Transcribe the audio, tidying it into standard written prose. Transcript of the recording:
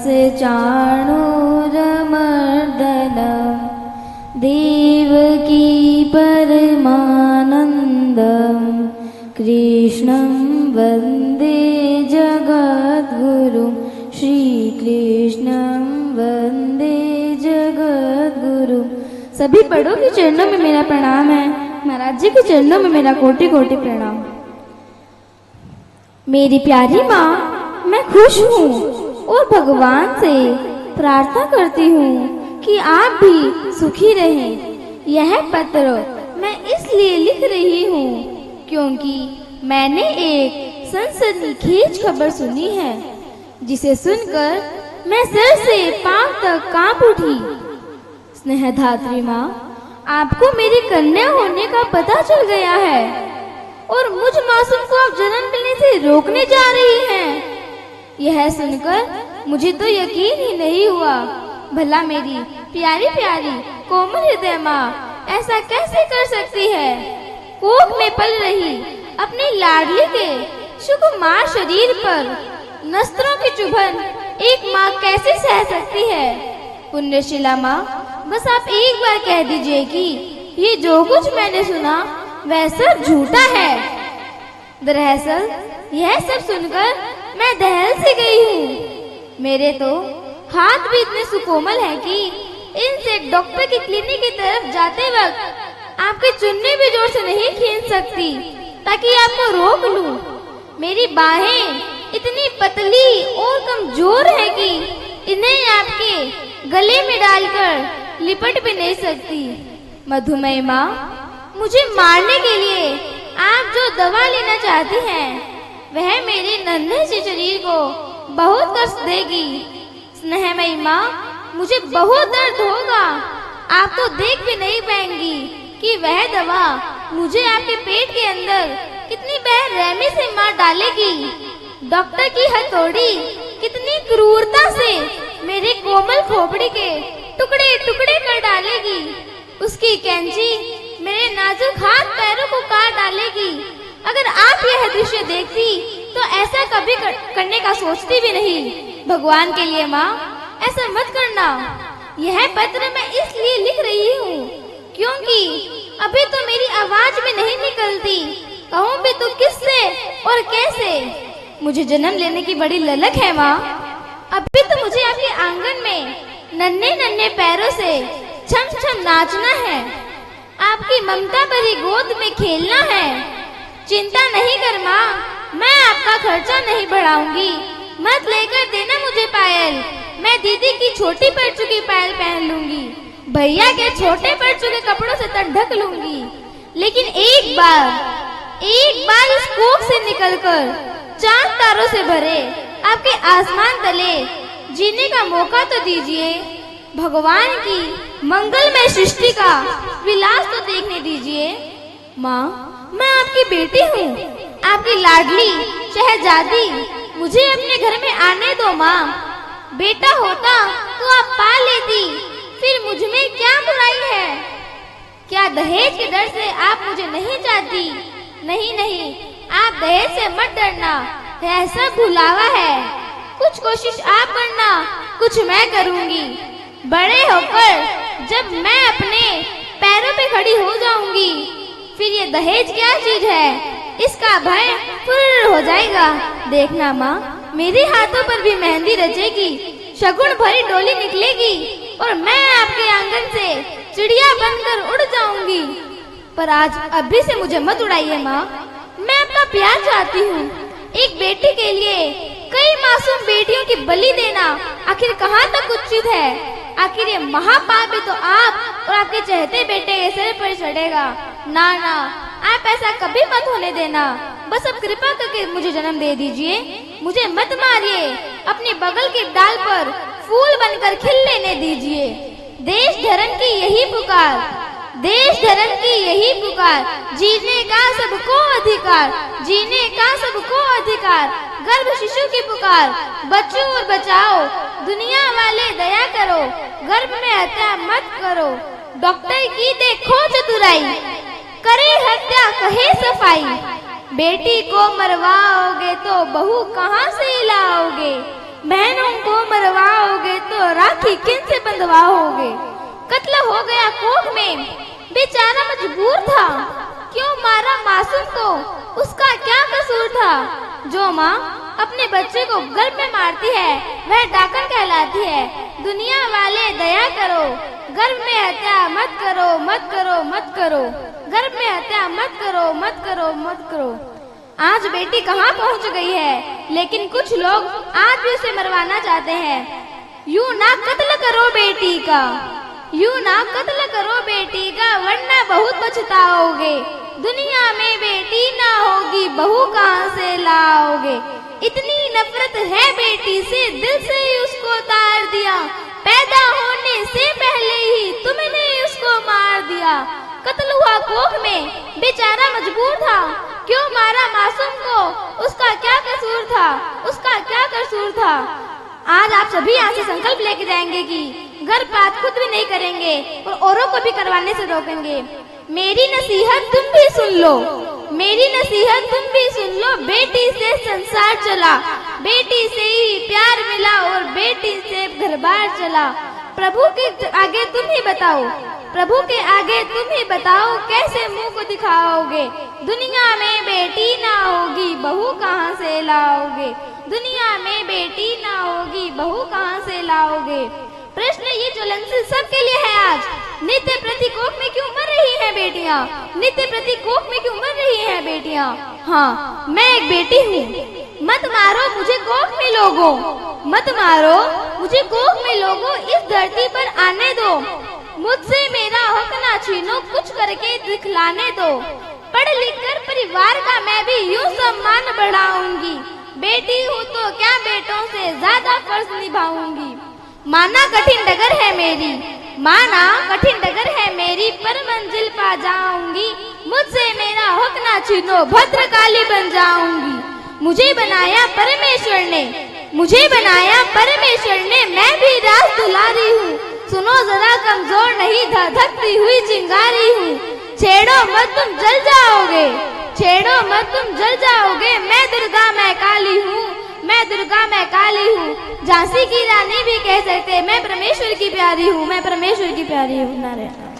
चाणूरमर्दनं देवकी परमानन्दं कृष्णं वन्दे जगद्गुरुं श्रीकृष्णं वन्दे जगद्गुरुं। सभी बड़ों के चरणों में मेरा प्रणाम है। महाराज जी के चरणों में मेरा कोटि कोटि प्रणाम। मेरी प्यारी माँ, मैं खुश हूँ और भगवान से प्रार्थना करती हूँ कि आप भी सुखी रहें। यह पत्र मैं इसलिए लिख रही हूँ क्योंकि मैंने एक सनसनीखेज खबर सुनी है, जिसे सुनकर मैं सिर से पांव तक कांप उठी। स्नेहधात्री माँ, आपको मेरी कन्या होने का पता चल गया है और मुझ मासूम को आप जन्म लेने से रोकने जा रही हैं। यह सुनकर मुझे तो यकीन ही नहीं हुआ। भला मेरी प्यारी प्यारी कोमल हृदय माँ ऐसा कैसे कर सकती है? कोख में पल रही अपनी लाडली के सुकुमार शरीर पर नस्त्रों की चुभन एक माँ कैसे सह सकती है? पुण्यशिला माँ, बस आप एक बार कह दीजिए कि ये जो कुछ मैंने सुना वह सब झूठा है। दरअसल यह सब सुनकर मैं दहल से गई हूँ। मेरे तो हाथ भी इतने सुकोमल हैं कि इनसे डॉक्टर की क्लिनिक की तरफ जाते वक्त आपके चुन्नी भी जोर से नहीं खींच सकती ताकि आपको रोक लूं। मेरी बाहें इतनी पतली और कमजोर है कि इन्हें आपके गले में डालकर लिपट भी नहीं सकती। मधुमेह माँ, मुझे मारने के लिए आप जो दवा लेना चाहती हैं वह मेरे नन्हे से शरीर को बहुत कष्ट देगी। स्नेहमयी माँ, मुझे बहुत दर्द होगा। आप तो देख भी नहीं पाएंगी कि वह दवा मुझे आपके पेट के अंदर कितनी बेरहमी से मार डालेगी। डॉक्टर की हथौड़ी कितनी क्रूरता से मेरे कोमल खोपड़ी के टुकड़े टुकड़े कर डालेगी। उसकी कैंची मेरे नाजुक हाथ पैरों को काट डालेगी। अगर आप यह दृश्य देखती तो ऐसा कभी करने का सोचती भी नहीं। भगवान के लिए माँ, ऐसा मत करना। यह पत्र मैं इसलिए लिख रही हूँ क्योंकि अभी तो मेरी आवाज में नहीं निकलती। कहूँ भी तो किससे और कैसे? मुझे जन्म लेने की बड़ी ललक है माँ। अभी तो मुझे आपके आंगन में नन्हे नन्हे पैरों से छम छम नाचना है, आपकी ममता भरी गोद में खेलना है। चिंता नहीं कर माँ, मैं आपका खर्चा नहीं बढ़ाऊंगी। मत लेकर देना मुझे पायल। मैं दीदी की छोटी पड़ चुकी पायल पहन लूंगी, भैया के छोटे पड़ चुके कपड़ों से तन ढक लूंगी। लेकिन एक बार इस कोख से निकलकर चांद तारों से भरे आपके आसमान तले जीने का मौका तो दीजिए। भगवान की मंगलमय सृष्टि का विलास तो देखने दीजिए। माँ, मैं आपकी बेटी हूँ, आपकी लाडली शहजादी। मुझे अपने घर में आने दो माँ। बेटा होता तो आप पाल लेती, फिर मुझ में क्या बुराई है? क्या दहेज के डर से आप मुझे नहीं चाहती? नहीं नहीं, आप दहेज से मत डरना, यह सब भुलावा है। कुछ कोशिश आप करना, कुछ मैं करूँगी। बड़े होकर जब मैं अपने पैरों पे खड़ी हो जाऊंगी, फिर ये दहेज क्या चीज है, इसका भय पूर्ण हो जाएगा। देखना माँ, मेरे हाथों पर भी मेहंदी रचेगी, शगुन भरी डोली निकलेगी और मैं आपके आंगन से चिड़िया बनकर उड़ जाऊंगी। पर आज अभी से मुझे मत उड़ाइए माँ। मैं आपका प्यार चाहती हूँ। एक बेटी के लिए कई मासूम बेटियों की बलि देना आखिर कहाँ तक उचित है? आखिर ये महापाप भी तो आप और आपके चहते बेटे के सिर पर चढ़ेगा। ना ना, आप ऐसा कभी मत होने देना। बस अब कृपा करके मुझे जन्म दे दीजिए। मुझे मत मारिए, अपने बगल की डाल पर फूल बनकर खिल लेने दीजिए। देश धर्म की यही पुकार, देश धर्म की यही पुकार, जीने का सबको अधिकार, जीने का सबको अधिकार। गर्भ शिशु की पुकार, बच्चों और बचाओ, दुनिया वाले दया करो, गर्भ में हत्या मत करो। डॉक्टर की देखो चतुराई, करे हत्या कहे सफाई। बेटी को मरवाओगे तो बहू कहाँ से लाओगे? बहनों को मरवाओगे तो राखी किन से बंधवाओगे। कत्ल हो गया कोख में, बेचारा मजबूर था, क्यों मारा मासूम को, उसका क्या कसूर था। जो माँ अपने बच्चे को गर्भ में मारती है वह डाकन कहलाती है। दुनिया वाले दया करो, गर्भ में हत्या मत करो, मत करो, मत करो, गर्भ में हत्या मत करो, मत करो, मत करो। आज बेटी कहाँ पहुँच गई है, लेकिन कुछ लोग आज भी उसे मरवाना चाहते हैं। यूं ना कत्ल करो बेटी का, यूं ना कत्ल करो बेटी का, वरना बहुत पछताओगे। दुनिया में बेटी ना होगी, बहू कहाँ से लाओगे। इतनी नफरत है बेटी से, दिल से ही उसको तार दिया। पैदा होने से पहले ही तुमने उसको मार दिया। कत्ल हुआ कोख में, बेचारा मजबूर था, क्यों मारा मासूम को, उसका क्या कसूर था, उसका क्या कसूर था। आज आप सभी यहाँ से संकल्प लेके जाएंगे कि गर्भपात खुद भी नहीं करेंगे और औरों को भी करवाने से रोकेंगे। मेरी नसीहत तुम भी सुन लो, मेरी नसीहत तुम भी सुन लो। बेटी से संसार चला, बेटी से ही प्यार मिला और बेटी से घर बार चला। प्रभु के आगे तुम ही बताओ, प्रभु के आगे तुम ही बताओ, कैसे मुंह को दिखाओगे। दुनिया में बेटी ना होगी, बहू कहाँ से लाओगे। दुनिया में बेटी ना होगी, बहू कहाँ से लाओगे। प्रश्न ये ज्वलनशील सबके लिए है आज। नित्य प्रति कोख में क्यों मर रही हैं बेटियां, नित्य प्रति कोख में क्यों मर रही हैं बेटियां। हाँ, मैं एक बेटी हूँ, मत मारो मुझे कोख में लोगों, मत मारो मुझे कोख में लोगों, इस धरती पर आने दो। मुझसे मेरा हक ना छीनो, कुछ करके दिखलाने दो। पढ़ लिख कर परिवार का मैं भी यूं सम्मान बढ़ाऊंगी। बेटी हूँ तो क्या बेटों से ज्यादा फर्ज निभाऊंगी। माना कठिन डगर है मेरी, माना कठिन डगर है मेरी, पर मंजिल पा जाऊंगी। मुझसे मेरा हक ना छीनो, भद्रकाली बन जाऊंगी। मुझे बनाया परमेश्वर ने, मुझे बनाया परमेश्वर ने, मैं भी रास दुलारी हूँ। सुनो जरा कमजोर नहीं, धधकती हुई चिंगारी हूँ। छेड़ो मत तुम जल जाओगे, छेड़ो मत तुम जल जाओगे। मैं दुर्गा मैं काली हूँ, मैं दुर्गा मैं काली हूँ। झांसी की रानी भी कह सकते मैं परमेश्वर की प्यारी हूँ, मैं परमेश्वर की प्यारी हूँ। नारायण।